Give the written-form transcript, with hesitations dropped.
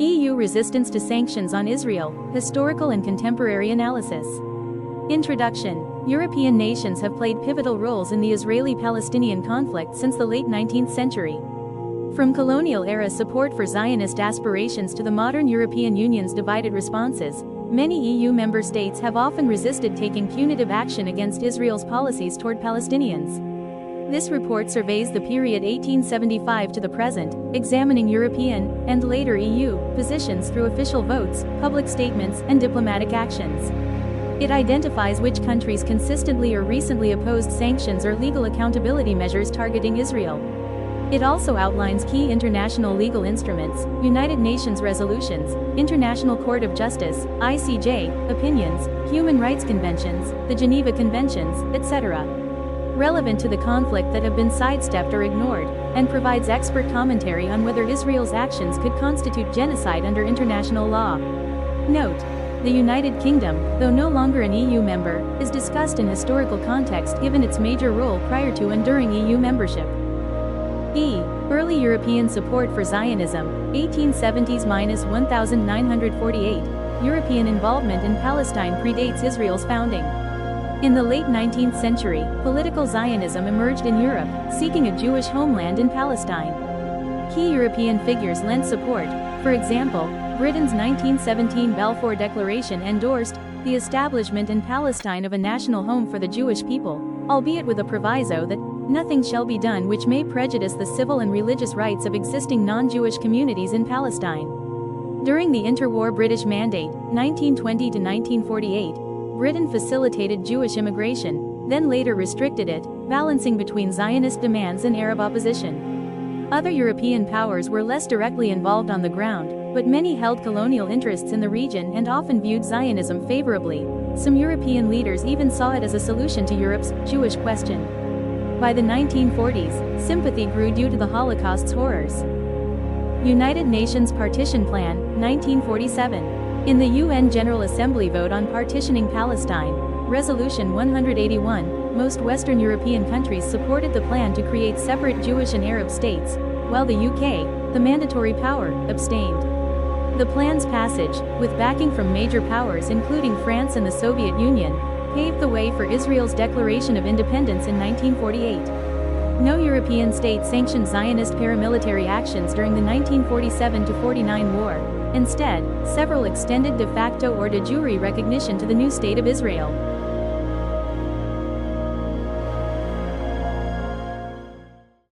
EU resistance to sanctions on Israel, historical and contemporary analysis. Introduction. European nations have played pivotal roles in the Israeli-Palestinian conflict since the late 19th century. From colonial-era support for Zionist aspirations to the modern European Union's divided responses, many EU member states have often resisted taking punitive action against Israel's policies toward Palestinians. This report surveys the period 1875 to the present, examining European, and later EU, positions through official votes, public statements, and diplomatic actions. It identifies which countries consistently or recently opposed sanctions or legal accountability measures targeting Israel. It also outlines key international legal instruments, United Nations resolutions, International Court of Justice, ICJ, opinions, human rights conventions, the Geneva Conventions, etc. relevant to the conflict that have been sidestepped or ignored, and provides expert commentary on whether Israel's actions could constitute genocide under international law. Note: the United Kingdom, though no longer an EU member, is discussed in historical context given its major role prior to and during EU membership. Early European support for Zionism, 1870s–1948. European involvement in Palestine predates Israel's founding. In the late 19th century, political Zionism emerged in Europe, seeking a Jewish homeland in Palestine. Key European figures lent support. For example, Britain's 1917 Balfour Declaration endorsed the establishment in Palestine of a national home for the Jewish people, albeit with a proviso that nothing shall be done which may prejudice the civil and religious rights of existing non-Jewish communities in Palestine. During the interwar British Mandate, 1920 to 1948, Britain facilitated Jewish immigration, then later restricted it, balancing between Zionist demands and Arab opposition. Other European powers were less directly involved on the ground, but many held colonial interests in the region and often viewed Zionism favorably. Some European leaders even saw it as a solution to Europe's Jewish question. By the 1940s, sympathy grew due to the Holocaust's horrors. United Nations Partition Plan, 1947. In the UN General Assembly vote on partitioning Palestine, Resolution 181, most Western European countries supported the plan to create separate Jewish and Arab states, while the UK, the mandatory power, abstained. The plan's passage, with backing from major powers including France and the Soviet Union, paved the way for Israel's declaration of independence in 1948. No European state sanctioned Zionist paramilitary actions during the 1947–49 war. Instead, several extended de facto or de jure recognition to the new state of Israel.